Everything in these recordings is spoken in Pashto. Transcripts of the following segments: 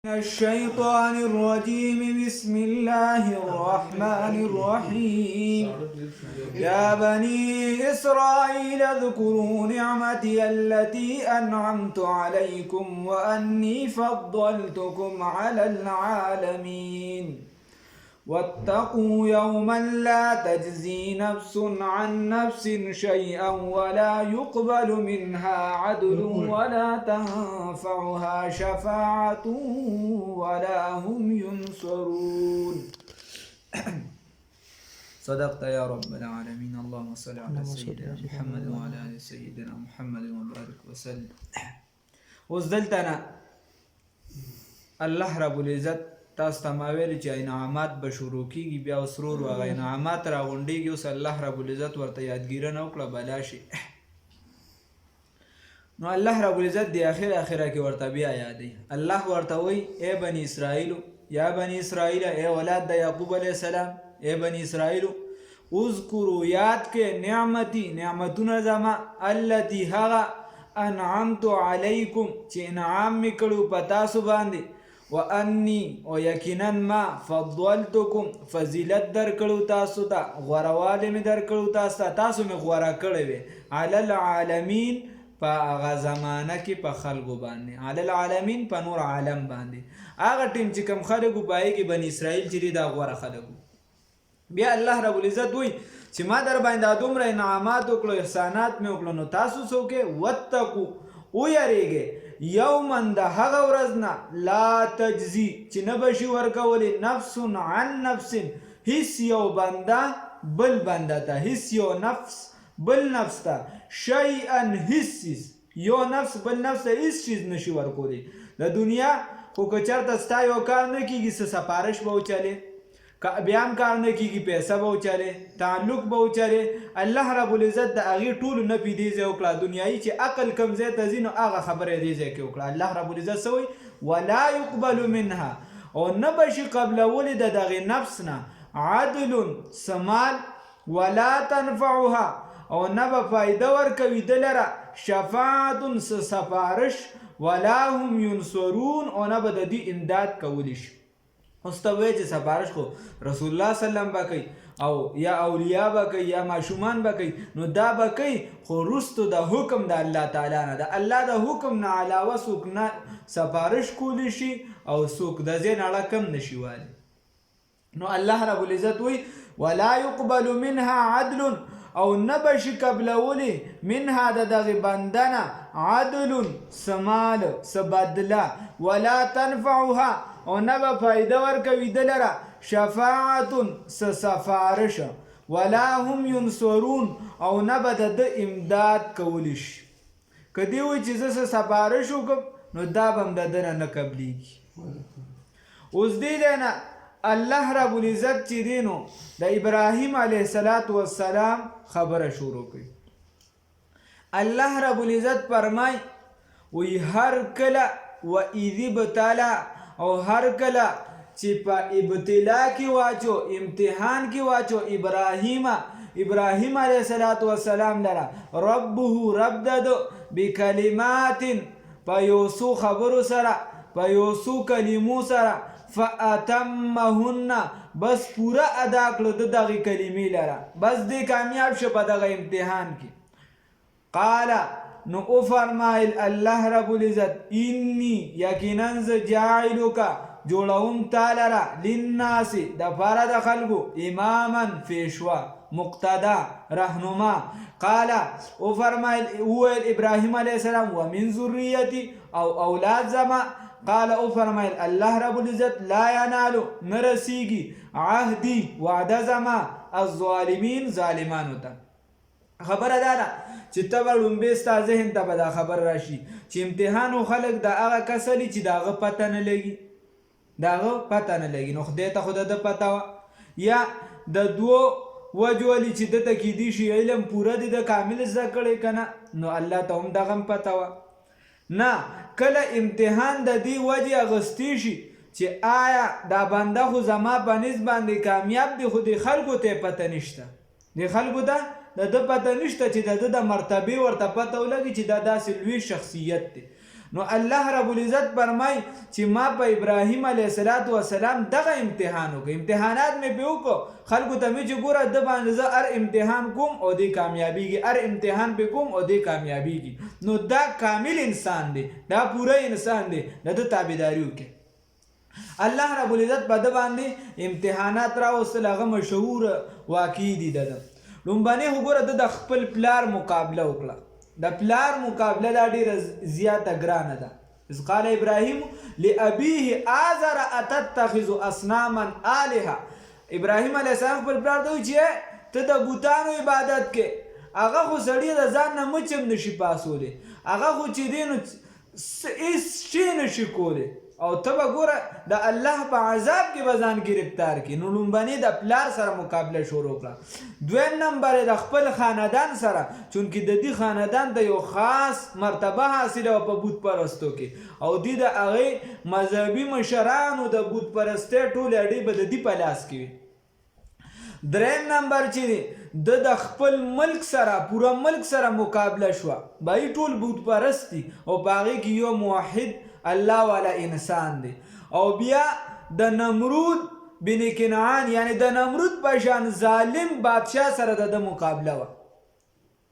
الشيطان الرجيم بسم الله الرحمن الرحيم يا بني إسرائيل اذكروا نعمتي التي أنعمت عليكم وأني فضلتكم على العالمين واتقوا يوما لا تجزي نفس عن نفس شيئا ولا يقبل منها عدل ولا تنفعها شفاعة ولا هم ينصرون. صدقت يا رب العالمين. اللهم صل على سيدنا محمد وعلى آل سيدنا محمد وبارك وسلم. وزدلتنا الله رب العزت تاسو ته ما ویل چې انعامات به شروع کېږي، بیا وسرور هغه انعامات راغونډېږي. اوس الله رب العزت ورته یادګیرنه وکړه بلا شي. نو الله رب العزت د اخره کې ورته بیا یادوي. الله ورته وایي ای بني اسرائیلو، یا بني اسرائیل، ای اولاد د یعقوب علیه السلام، ای بني اسرائیلو اذکروا یاد کې نعمتي نعمتونه زما التي هغه انعمت علیکم چې انعام مې کړو په تاسو باندې، وانی او یقینا ما فضلتکم فضیلت درکړو تاسو ته، غوروالی مې درکړو تاسو ته، تاسو مې غوره کړی وی علی العالمین په هغه زمانه کې په خلکو باندې، علی العالمین په نور عالم باندې. هغه ټیم چې کوم خلکو په هغې کې بني اسرائیل چې دی دا غوره خلکو. بیا الله رب العزت وایي چې ما در باندې دومره انعامات وکړو، احسانات مې وکړو، نو تاسو څوک یې؟ واتقو ویریږئ یوما د هغه ورځ نه لا تجزي چې نه به شي ورکولی نفس عن نفس هیڅ یو بنده بل بنده ته، هیڅ یو نفس بل نفس ته، شیئا هیڅ چیز، یو نفس بل نفس ته هیڅ چیز نشي ورکولی. د دنیا خو که چېرته ستا یو کار نه کېږي څه سفارش به وچلې، بیا هم کار نه کېږي پیسه به وچلې، تعلق به وچلې. الله رب العزت د هغې ټولو نه پې دې ځای وکړه دنیایي چې عقل کم ځای ته ځي نو هغه خبره یې دې ځای کې وکړه. الله رب العزت څه وایي؟ ولا يقبل منها، او نه به شي قبلولی د دغې نفس نه عدل سمال، ولا تنفعها او نه به فایده ورکوي د لره شفاعت سفارش، ولا هم ينصرون او نه به د دې امداد کولی شي. اوس ته وایې چې سفارش خو رسول الله صلی الله علیه وسلم به کوي او یا اولیاء به کوي یا ماشومان به کوي، نو دا به کوي خو وروستو د حکم د الله تعالی نه، د الله د حکم نه علاوه څوک نه سفارش کولی شي او څوک د ځای نه اړه کم نشي والی. نو الله رب العزت وایي ولا يقبل منها عدل او نه به شي قبلولی منها د دغې بنده نه عدل سمال څه بدله، ولا تنفعها او نه به فایده ورکوي د لره شفاعت څه سفارش، ولا هم ينصرون او نه به د ده امداد کولی شي. که دې وایي چې زه څه سفارش وکړم نو دا به هم د ده نه قبلیږي. اوس دې دی نه الله رب العزت چې دی نو د ابراهیم علیه السلام خبره شروع کړي. الله رب العزت فرمای وی هر کله و اذ ابتلا، او هر کله چې په ابتلا کې واچو، امتحان کې واچو ابراهیم علیه السلام لره ربه رب ددو بکلمات په یو څو خبرو سره، په یو څو کلمو سره، فاتمهن بس پورا ادا کړو د دغې کلمې لره، بس دې کامیاب شو په دغه امتحان کې. قال نو او فرمایل الله رب العزت انی یقینا ز جاعلک جوړوم تا لره للناس دپاره د خلکو اماما پیشوا مقتدا رهنما. قال او فرمایل وویل ابراهیم علیه السلام ومن ذریتی او اولاد زما. قال او فرمایل الله رب العزت لا ینالو نرسیږي عهدی وعده زما الظالمین ظالمانو ته. خبره دا ده چې ته به لومبې ستا ذهن ته به دا خبر راشي چې امتحان و خلک د هغه کس لي چې د هغه پته نه لګي، د هغه پته نه لګي. نو خدای ته خو د ده پته وه، یا د دوو وجو ولي چې ده ته کیدی شي علم پوره دی د کامل زده کړی که نه، نو الله ته هم دغه هم پته وه. نه کله امتحان د دې وجې اخیستی شي چې آیا دا بنده خو زما په نسب باندې کامیاب دی، خو د خلکو ته یې پته نشته، د خلکو ته د ده پته نشته چې د ده د مرتبې ورته پته ولګي چې دا داسې لوی شخصیت دی. نو الله رب العزت فرمای چې ما په ابراهیم علیه السلام دغه امتحان وکړ، امتحانات مې به وکړو، خلکو ته مې چې ګوره د باندې زه هر امتحان کوم او دی کامیابیږي، هر امتحان به کوم او دی کامیابیږي. نو دا کامل انسان دی، دا پوره انسان دی، د تابعداري وکړي. الله رب العزت په د باندې امتحانات راوستل، هغه مشهور واقع دي. د لومبنې وګوره د خپل پلار مقابله وکړه. د پلار مقابله دا ډیره زیاته ګرانه ده. اذ قال ابراهیم لابيه آزر اتتخذ اصناما الهه. ابراهیم علیه السلام خپل پلار ته وایي چې ته د بوتانو عبادت کې، هغه خو سړی د ځان نه مچم نشي پاسولی، هغه خو چې دی نو هېڅ شی نشي کولی، او ته به ګوره د الله په عذاب کې به ځان ګرفتار کړي. نو لومبنې د پلار سره مقابله شروع کړه. دویم نمبر د خپل خاندان سره، چونکې د دې خاندان ته یو خاص مرتبه حاصله وه په بت پرستو کې، او دوی د هغې مذهبي مشرانو د بت پرستۍ ټولې اډې به د دې په لاس کې وي. دریم نمبر چې دی د خپل ملک سره، پوره ملک سره مقابله شوه. بهی ټول بت پرست دي او په هغې کې یو موحد الله والا انسان دی. او بیا د نمرود بن کنعان، یعنی د نمرود په شان ظالم بادشاه سره د مقابله وه.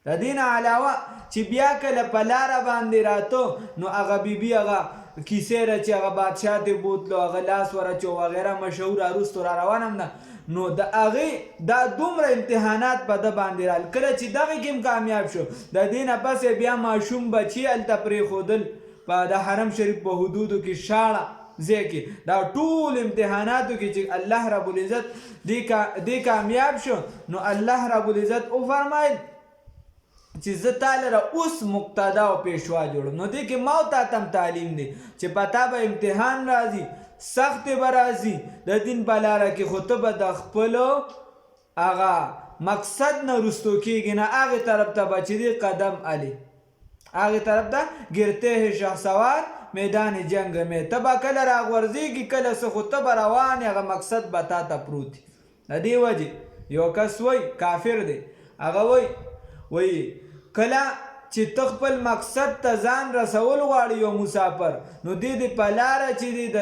د دې نه علاوه چې بیا کله په لاره باندې راته نو هغه بیبي هغه کیسې را چې هغه بادشاه ته بوتلو، هغه لاس ورچو وغیره مشهور اروستو را روان هم ده. نو د هغې دا دومره امتحانات په ده باندې رال. کله چې دغې کې هم کامیاب شو، د دې نه پس بیا ماشوم بچي هلته پرېښودل په د حرم شریف په حدودو کې شاړه ځای کې. دا ټول امتحاناتو کې چې الله رب العزت دې کامیاب شو، نو الله رب العزت وفرمایل چې زه تا لره اوس مقتدا او پیشوا جوړم. نو دې کې ما او تا ته هم تعلیم دی چې په تا به امتحان راځي، سخت به راځي د دین په لاره کې، خو ته به د خپلو هغه مقصد نه رستو کېږي نه، هغې طرف ته به چې دی قدم علي، هغې طرف ته ګرتے ہے شهسوار میدان جنگ میں. ته به کله راغورځېږي کله څه، خو ته به روان هغه مقصد به تا ته پروت وي. د دې وجې یو کس وایي کافر دی، هغه وایي کله چې ته خپل مقصد ته ځان رسول غواړي یو مسافر، نو دې په لاره چې دی د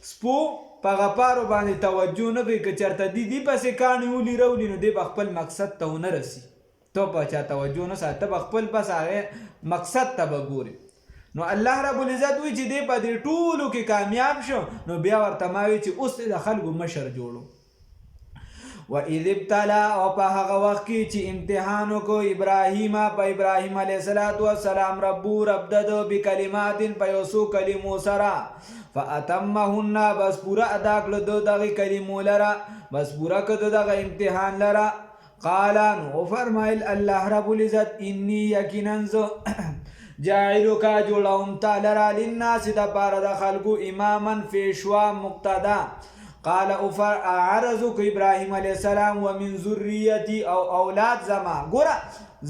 سپو په غپارو باندې توجه نه کوي. که چېرته دې پسې کاڼي ولي راولي نو دی به خپل مقصد ته ونه رسي. ته په چا توجه نه ساته، ته به خپل بس هغې مقصد ته به ګوري. نو الله رب العزت وایي چې دی په دې ټولو کې کامیاب شو، نو بیا ورته ما وایي چې اوس د خلکو مشر جوړو. وَإِذِ ابْتَلَىٰ، او په هغه وخت کې چې امتحان وکړو ابراهیم په ابراهیم علیه السلام ربو رب دده بکلمات په یو څو کلمو سره، فأتمهن بس پوره ادا کړه د دغې کلمو لره، بس پوره کړه دغه امتحان لره. قال نو فرمایل الله رب العزت انی یقینا زه جاعلک جوړوم تا لره للناس دپاره د خلکو اماما پیشوا مقتدا. قال اعرض ابراهیم علیه السلام ومن ذریتی او اولاد زما. ګوره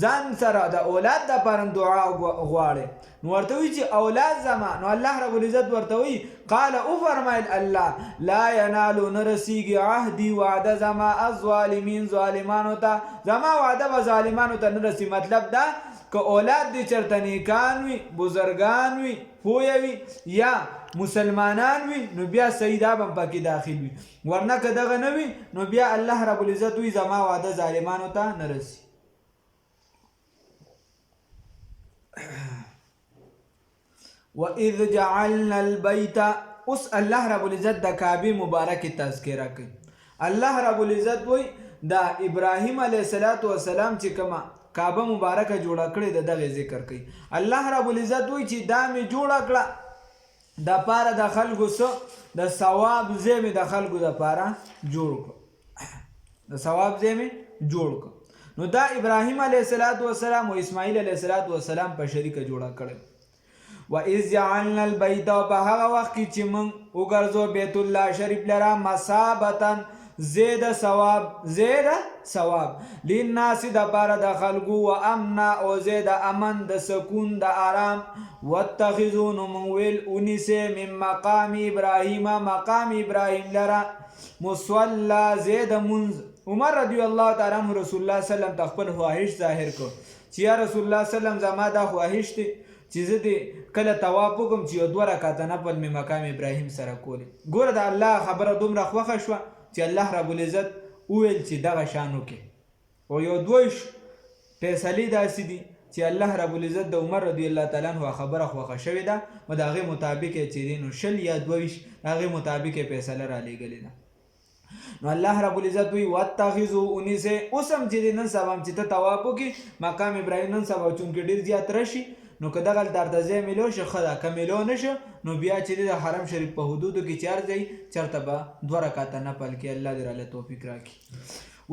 ځان سره د اولاد دپاره دعا غواړي، نو ورته وایي چې اولاد زما. نو الله رب العزت ورته وایي قال فرمایل الله لا ینالو نه رسیږي عهدي وعده زما الظالمین ظالمانو ته، زما وعده به ظالمانو ته نه رسي. مطلب دا که اولاد دې چېرته نیکان وي، بزرګان وي، پویه وي یا مسلمانان وي، نو بیا سیدا به پکې داخل وي، ورنه که دغه نه وي نو بیا الله رب العزت وایي زما وعده ظالمانو ته نه رسي. وَإِذْ جَعَلْنَا الْبَيْتَ، اوس الله رب العزت د کعبې مبارکې تذکره کوي. الله رب العزت وایي دا ابراهیم علیه السلام چې کومه کعبه مبارکه جوړه کړې د دغې ذکر کوي. الله رب العزت وایي چې دا مې جوړه کړه د پاره د خلکو څه د ثواب ځای مې د خلکو دپاره جوړ کړه، د ثواب ځای مې جوړ کړه. نو دا ابراهیم علیه السلام او اسماعیل علیه السلام په شریکه جوړه کړې. وَإِذْ جَعَلْنَا الْبَيْتَ، او په هغه وخت کې چې موږ وګرځو بیت الله شریف لره مثابة زید ثواب للناس دپاره د خلکو، و امنا او زید امن د سکون د آرام. واتخذوا نو موږ ویل ونیسئ من مقام ابراهیم مقام ابراهیم لره مصلی زید منز. عمر رضی الله تعالی عنہ رسول الله صلی الله علیه وسلم ته خپل خواهش ظاهر کړ چې یا رسول الله صلی الله علیه وسلم زما دا خواهش دی چې زه دې کله طواف وکړم چې یو 2 رکعته نفل مې مقام ابراهیم سره کولې. ګوره د الله خبره دومره خوښه شوه چې الله رب العزت وویل چې دغه شان وکړي. او یو 2 فیصلې داسې دي چې الله رب العزت د عمر رضی الله تعالی عنہ خبره خوښه شوې ده او د هغې مطابق یې چې دی نو 20 یا 22 د هغې مطابق یې فیصله رالیږلې ده. نو الله رب العزت وی واتخذوا انیسه اوسم چې نن سبا چې ته طواف وکړي مقام ابراهیم نن سبا چونکې ډېر زیات راشي نو که دغه درته ځای میلو شه ښه ده، که میلو نه شه نو بیا چې د حرم شریف په حدودو کې چار ځای چېرته به 2 رکعته نفل کې الله دې راله توفیق راکړي.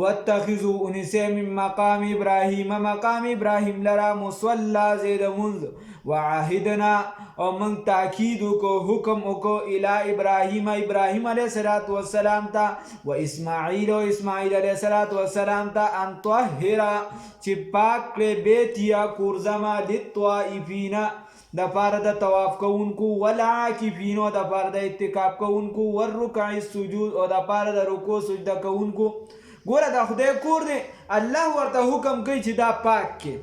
واتخذوا انیسه من مقام ابراهیم مقام ابراهیم لرا مصلا زید منز وعهدنا او من تاکید کو حکم کو الی ابراهیم ابراهیم علیہ الصلوۃ والسلام تا و اسماعیل و اسماعیل علیہ الصلوۃ والسلام تا ان طهر چې پاک کړي بیت یا کورزما للطائفین د پاره د طواف کوونکو والعاکفین او د پاره د اعتکاف کوونکو والرکع السجود او د پاره د رکوع سجده کوونکو. ګوره دا خدای کور دی الله ورته حکم کوي چې دا پاک کې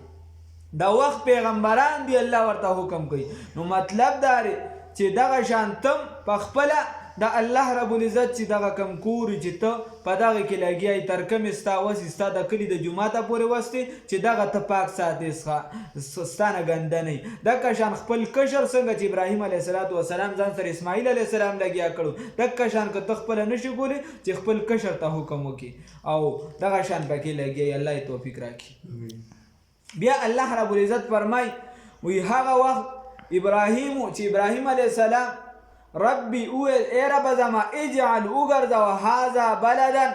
دا وخت پیغمبران دی الله ورته حکم کوي. نو مطلب دا دی چې دغه شان تم په خپله د الله رب العزت چې دغه کم کور چې ته په دغه کې لګیای تر کومې ستا وس ستا د کلي د جوماته پورې وستې چې دغه ته پاک ساتې ستانه ګنده نه وي. دغه شان خپل کشر څنګه چې ابراهیم علیه السلام وسلام ځان سره اسماعیل علیه السلام لګیا کړو دغه شان که ته خپله نشي کولی چې خپل کشر ته حکم وکړي او دغه شان پکې لګیای الله یې توفیق راکړي. بیا الله رب العزت فرمای وی هغه وخت ابراهیم چې ابراهیم علیه السلام ربی اویل ای رب زما اجعل اوگرزو هذا بلدا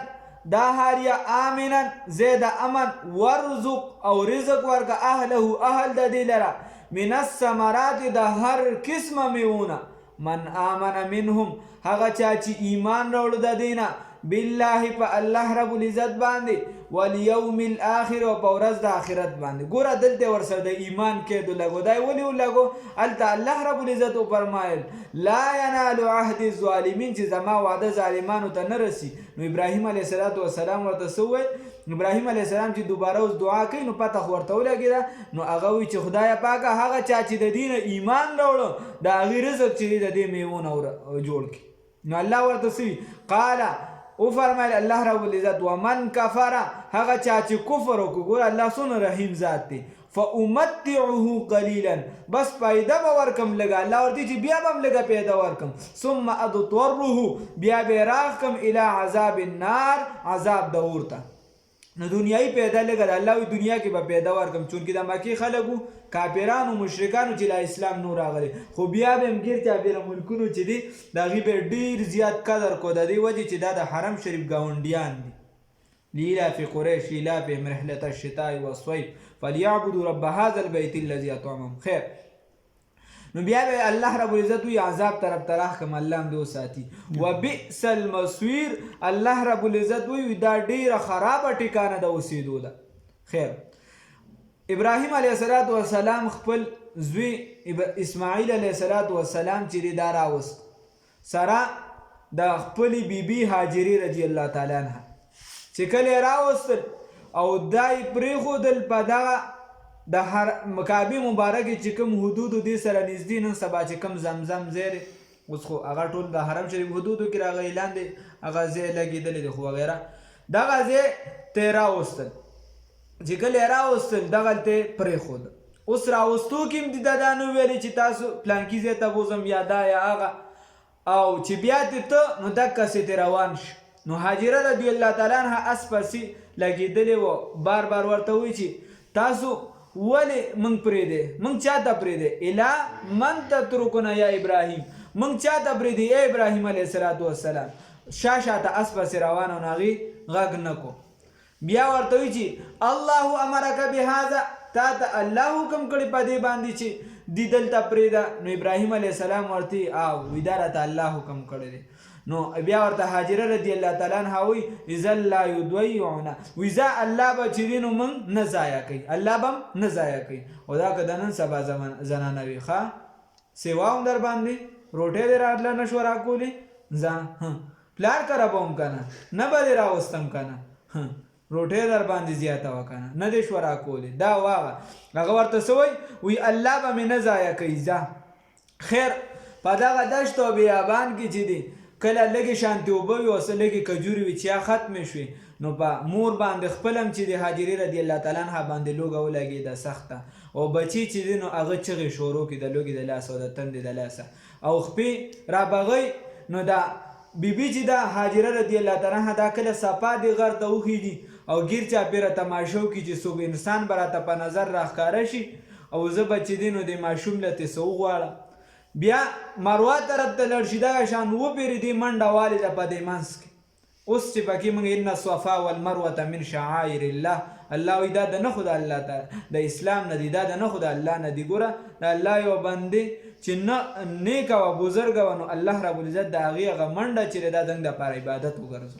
دا هاریا آمنا زید امن ورزق او رزق ورک اهله اهل دا دی لرا من الثمرات دا هر قسم میونا من آمن منهم هغه چا چې ایمان راوړو د دینا بالله په الله رب العزت باندې والیوم الاخر او په ورځ د آخرت باندې. ګوره دلته ورسره د ایمان کېدو لګو دی ولې ولګو هلته الله رب العزت وفرمایل لا ینال عهد الظالمین چې زما وعده ظالمانو ته نه رسي. نو ابراهیم علیه السلام ورته څه وویل ابراهیم علیه السلام چې دوباره اوس دعا کوي نو پته خو ورته ولګېده نو هغه وایي چې خدایه پاکه هغه چا چې د دې نه ایمان راوړو د هغې رزق چې دی د دې میوو نه جوړ کړي. نو الله ورته څه قاله او فرمایل الله رب العزت ومن کفر هغه چا چې کفر وکړو ګوره الله څومره رحیم ذات دی فامتعه قلیلا بس پیدا به ورکم لږه الله ورته چې بیا به هم لږه پیدا ورکم ثم اضطره بیا به راغکم الی عذاب النار عذاب د اور ته. نو دنیایي پیدا لږه د الله وی دنیا کې به پیدا ورکم چونکې د مکې خلکو کافرانو مشرکانو چې لا اسلام نور راغلی خو بیا به هم ګیر چاپېره ملکونو چې دي د هغې به ډېر زیات قدر کو د دې وجې چې دا د حرم شریف ګاونډیان دي. لإلاف قریش إلافهم رحلة الشتاء والصيف فليعبدوا رب هذا البيت الذي أطعمهم. خیر نو بیا به الله رب العزت وی عذاب طرف تراخ کم الله هم دې وساتي. وبئس المصير الله رب العزت وی دا ډېره خرابه ټکانه د اوسېدو ده. خیر ابراهیم علیه السلام خپل زوی اسماعیل علیه السلام چې دا راوست سره د خپلې بیبي هاجرې رضی الله تعالی عنها چې کله راوستل او دای پرېښودل په دغه د کعبې مبارکې چې کوم حدودو دې سره نږدې نن سبا چې کوم زمزم ځای دی اوس خو هغه ټول د حرم شریف حدودو کې راغلی لاندې هغه ځای لګېدلی دی خو وغیره دغه ځای ته یې راوستل چې کله یې راوستل دغلته یې پرېښود. اوس راوستو کې هم دې دا نه ویلې چې تاسو پلانکي ځای ته بوځم یا دا یا هغه او چې بیا دې ته نو دقسې ترې روان شو. نو هاجره رضی الله تعالی عنها اس پسې لګېدلې وه بار بار ورته وایي چې تاسو ولې موږ پرېږدی موږ چا ته پرېږدی الا من تترکنا یا ابراهیم موږ چا ته پرېږدی ای ابراهیم علیه السلام شا شاته اس پسې روان او هغې غږ نه کو. بیا ورته وایي چې الله امرک بهذا تا ته الله حکم کړی په دې باندې چې دې دلته پرېږده. نو ابراهیم علیه السلام ورته او وی دا راته الله حکم کړی دی. نو بیا ورته هاجره رضی الله تعالی عنها وایي اذا لا یضیعنا وی زه الله به چې دی نو موږ نه ضایع کوي الله به هم نه ضایع کوي. او دا که د نن سبا زنانه وي ښه سیوا هم در باندې روټۍ دې راتله نه شوه راکولې ځه پلار کره به هم که نه نه به دې راوستم که نه روټۍ در باندې زیاته وه که نه دې شوه راکولې دا واغه هغه ورته څه وایي وایي الله به مې نه ضایع کوي ځه خیر په دغه دشت او بیابان کې چې دی کله لږې شانتې اوبه وي او څه لږې کجورې وي چې یا ختمې شوې نو په مور باندې خپل هم چې د هاجرې رضی الله تعالی عنها باندې لوږه ولګېده سخته او بچي چې دی نو هغه چغې شروع کړي د لوږې د لاسه او د تندې د لاسه او خپې رابغی نو دا بیبي چې دا هاجره رضی الله تعالی عنها دا کله صفا دې غر ته وخېږي او ګیر چاپېره تماشا وکړي چې څوک انسان به راته په نظر راښکاره شي او زه به چې دی نو د ماشوم له ترې څه وغواړم بیا مروه طرف ته لاړ شي دغه شان وپېرې دې منډه والې ده په دې منځ کې اوس چې پکې موږ ان الصفا والمروه من شعائر الله الله وایي دا د نښو د الله تعالی د اسلام نه دي دا د نښو د الله نه دي ګوره د الله یو بندې چې نه نیکه وه بزرګه وه نو الله رب العزت د هغې هغه منډه چې دی دا زموږ دپاره عبادت وګرځو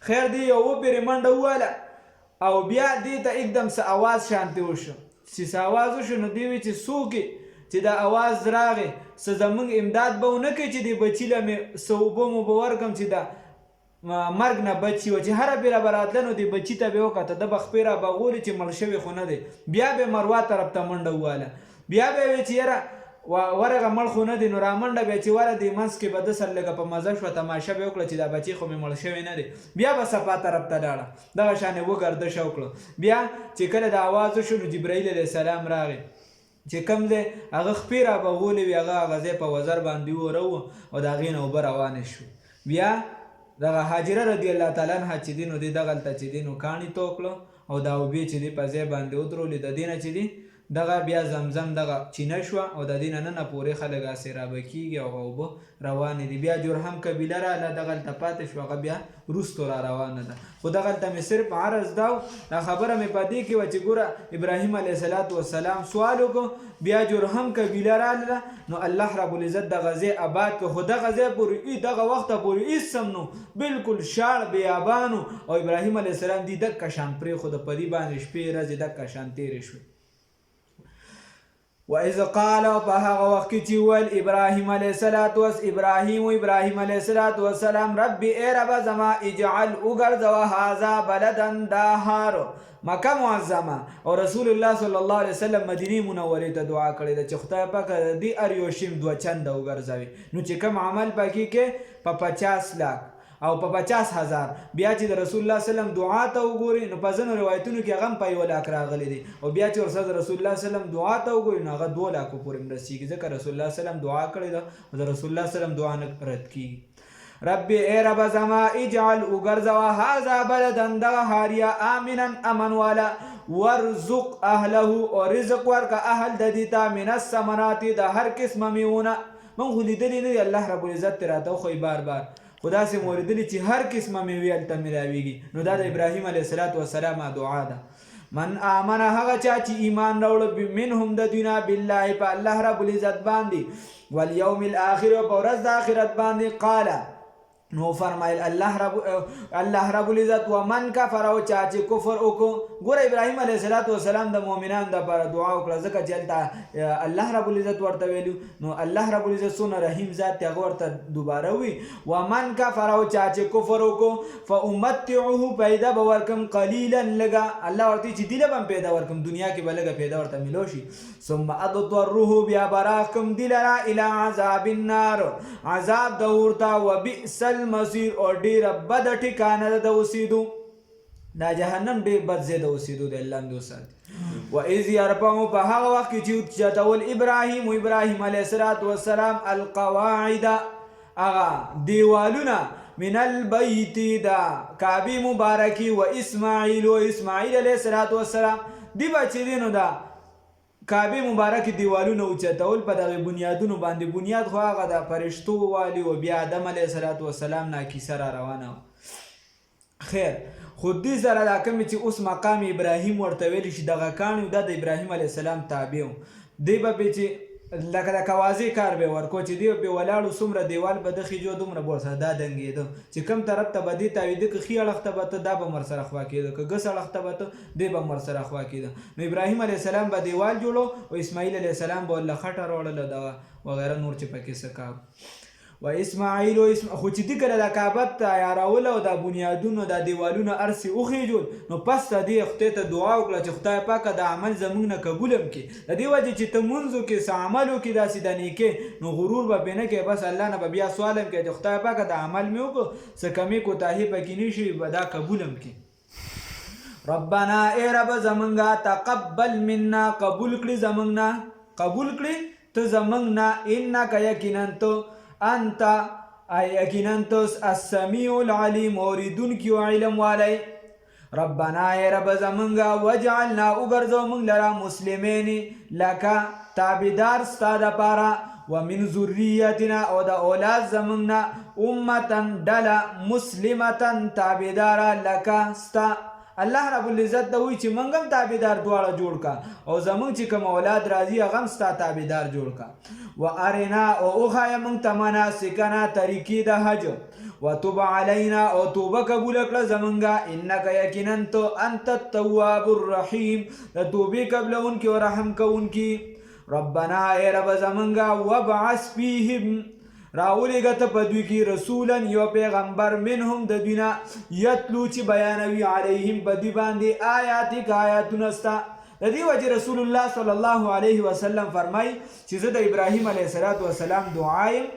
خیر دی یو وپېرې منډه وواله او بیا دې ته एकदम څه اواز شانتې وشو چې څه اواز وشو نو دې وایي چې څوک چې دا اواز راغی څه زموږ امداد به ونه کوي چې دې بچي له مې څه اوبه مو به ورکړم چې دا مرګ نه بچي و چې هره بیره به راتله نو دې بچي ته به یې وکته ده به خپې را بغولي چې مړ شوی خو نه دی بیا به مروه طرف ته منډه وواله بیا به یې وایي چې یاره ورغه مړ خو نه دی نو را منډه بیا چې وره دې منځ کې به ده سره لږه په مزه شوه تماشه به یې وکړه چې دا بچي خو مې مړ شوی نه دی بیا به صفا طرف ته لاړه دغه شان یې وګردشه وکړه بیا چې کله د اواز وشو نو جبرائیل علیه السلام راغی چې کوم دی هغه خپې را بغولې وي هغه ځای په وزر باندې وروه او د هغې نه اوبه روانې شوې بیا دغه هاجره رضی الله تعالی عنها چې دی نو دی دغلته چې دی نو کاڼي تو کړه او دا اوبې چې دی په ځای باندې ودرولې د دې نه چې دی دغه بیا زمزم دغه چینه شوه او د دې نه ننه پورې خلک هسې رابه کېږي او اوبه روانې دي بیا جرهم قبیله راله دغلته پاتې شوه هغه بیا وروستو را روانه ده خو دغلته مې صرف عرض دا دا خبره مې په دې کې وه چې ګوره ابراهیم علیه السلام سوال وکړو بیا جرهم قبیله راله نو الله رب العزت دغه ځای آباد کړو خو دغه ځای پورې دغه وخته پورې هېڅ هم نو بلکل شاړ بیابانو او ابراهیم علیه السلام دې دکه شان پرېښوده په دې باندې شپې ورځې دکه شان تېرې شوې وإذ قال فهغه وخت چې ویل ابراهیم علیه السلام ربي ای رب زما اجعل وګرځوه هذا بلدا دا ښار مکه معظمه او رسول الله صلی الله علیه وسلم مدینې منورې ته دعا کړې ده چې خدای پاک دې هر یو شیم دوه چنده وګرځوي نو چې کوم عمل پکې کې په 50 لاک او په 50,000 بیا چې د رسول الله سلم دعا ته وګوري نو په ځینو روایتونو کې هغه هم په 1 لاک راغلی دی او بیا چې ورسره رسول الله سلم دعا ته وګوري نو هغه 2 لاکو پورې مرسېږي ځکه رسول الله سلم دعا کړې ده او د رسول الله سلم دعا نه رد کېږي ربي ای رب زما اجعل وګرځوه هذا بلدا دغه ښاریا آمنا امن والا ورزق اهله او رزق ورکه اهل د دې ته من الثمرات د هر قسمه میوونه موږ خو لیدلي نه دي الله رب العزت ترې راته وښیي بار بار خو داسې مو اورېدلي چې هر قسمه میوې هلته میلاویږي نو دا د ابراهیم علیه السلام دعا ده من آمن هغه چا چې ایمان راوړه منهم د دوی نه بالله په الله رب العزت باندې والیوم الاخر او په ورځ د آخرت باندې قال نو فرمایل الله رب العزت ومن کفر او چا چې کفر وکړو ګوره ابراهیم علیه السلام د مؤمنانو دپاره دعا وکړه ځکه چې هلته الله رب العزت ورته ویلو نو الله رب العزت څونه رحیم ذات دی هغه ورته دوباره وي ومن کفر او چا چې کفر وکړو فامتعه پیدا به ورکم قلیلا لږه الله ورته چې دیله به هم پیدا ورکم دنیا کې به لږه پیدا ورته میلو شي ثم اضطره بیا به راکم دی لره الی عذاب النار عذاب د اور ته وبئس المصير او ډیره بد ټکانه ده د اوسېدو دا جهنم ډېر بد ځای د اوسېدو دی الله دې وساتي وإذ يرفع په هغه وخت کې چې اوچتول ابراهیم علیه السلام القواعد هغه دیوالونه من البیت دا کعبې مبارکي و اسماعیل علیه السلام دی به چې دی نو دا کعبې مبارکې دیوالونه اوچتول په دغې بنیادونو باندې بنیاد خو هغه د فرشتو والي و بیا آدم علیه السلام نه کیسه را روانه وه خیر خو دې سره دا کومې چې اوس مقام ابراهیم ورته ویلی شي دغه کاڼي دا د ابراهیم علیه السلام تابع و دی به پې چې لکه د کوازې کار به یې ورکو چې دی به پې ولاړو څومره دیوال به ده خیجو دومره به ورسره دا دنګېده چې کوم طرف ته به دې تاویده که ښي اړخ ته به ته دا به هم ورسره خوا کېده که ګس اړخ ته به ته دی به هم ورسره خوا کېده نو ابراهیم علیه السلام به دیوال جوړو او اسماعیل علیه السلام به ورله خټه راوړله دغه وغیره نور چې پکې څه کاو و اسماعیل خو چې دې کله د کعبه تیاروله او دا بنیادونه دا دیوالونه هر څه وخېجول نو پس د دې خدای ته دعا وکړه چې خدای پاکه دا عمل زموږ نه قبول هم کړي. د دې وجې چې ته مونځ وکړې څه عمل وکړې داسې د نیکۍ نو غرور به پرې نه کوې، بس الله نه به بیا سوال هم کوې چې خدای پاکه دا عمل مې وکړو څه کمې کوتاهي پکې نه شي به دا قبول هم کړي. ربنا ای رب زمونږه تقبل منا قبول کړي زمونږ نه، قبول کړي ته زمونږ نه، انک یقینا ته انت یقینا ته السمیع العلیم اوریدونکي او علم والی. ربنا ای رب زمونږه وجعلنا وګرځو موږ لره مسلمین لکه تابعدار ستا دپاره ومن ذریتنا او د اولاد زمونږ نه امتا ډله مسلمتا تابعداره لکه ستا. الله رب العزت ته وایي چې موږ هم تابعدار دواړه جوړ کا او زموږ چې کوم اولاد راځي هغه هم ستا تابعدار جوړ کا. و ارنا او وښایه موږ ته مناسکنا طریقې د حج وتب علینا او توبه قبول کړه زمونږه انک یقینا ته انت التواب الرحیم د توبې قبلونکي او رحم کوونکي. ربنا ای رب زمونږه وابعث فیهم راولېږه ته په دوی کې رسولا یو پیغمبر منهم د دوی نه یتلو چې بیانوي علیهم په دوی باندې آیاتک آیاتونه ستا. د دې وجې رسول الله صلی الله علیه وسلم فرمایي چې زه د ابراهیم علیه السلام دعا یم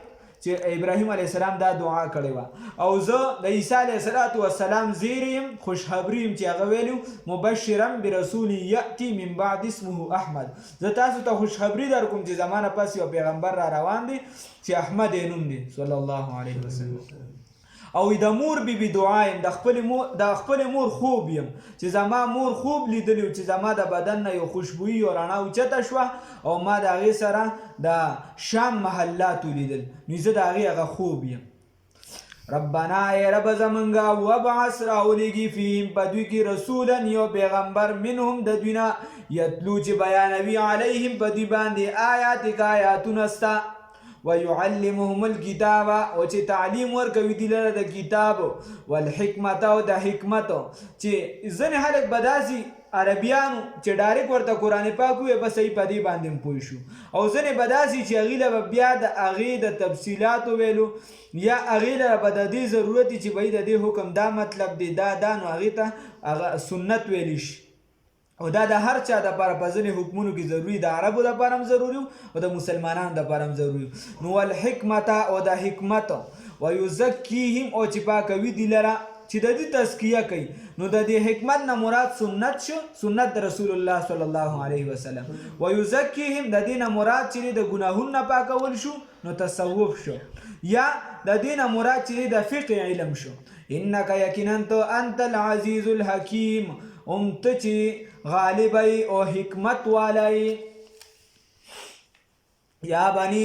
چې ابراهیم علیه السلام دا دعا کړې وه او زه د عیسی علیه السلام زیری یم خوشخبري یم چې هغه ویلي مبشرا برسول یأتي من بعد اسمه احمد. زه تاسو ته خوشخبري در کوم چې زما نه پس یو پیغمبر را روان دی چې احمد یې نوم دی صلی الله علیه وسلم. او د مور بیبي دعا یم د خپلې مور خوب یم چې زما مور خوب لیدلی چې زما د بدن نه یو خوشبويي او رڼا اوچته شوه او ما د هغې سره د شام محلات ولیدل نو زه د هغې هغه خوب یم. ربنا ای رب زمونږه وابعث راولېږي فیهم په دوی کې رسولا یو پیغمبر منهم د دوی نه یتلو چې بیانوي علیهم په دوی باندې آیاتک آیاتونه ستا ويعلمهم الكتاب او چې تعلیم ورکوي دي لره د کتاب والحکمت او د حکمت چې ځینې خلک به داسې عربیانو چې ډایرک ورته قرآن پاک ووایي بس یې په دې باندې هم پوه شو او ځینې به داسې چې هغې له به بیا د هغې د تفصیلاتو ویلو یا هغې له به د دې ضرورت چې به د دې حکم دا مطلب دی دا نو هغې ته هغه سنت ویلی شي او دا د هر چا دپاره په ځینې حکمونو کې ضروري د عربو دپاره هم ضروري او د مسلمانانو دپاره هم ضروري. نو والحکمت او د حکمت ویزکیهم او چې پاکوي دي لره چې د دې تزکیه کوي نو د دې حکمت نه مراد سنت شو سنت د رسول الله صلی الله علیه وسلم. ویزکیهم د دې نه مراد چې د ګناهونو نه پاکول شو نو تصوف شو یا د دې نه مراد چې د فقه علم شو. انک یقینا انت العزیز الحکیم ته چې غالبی او حکمت والی. یا بنی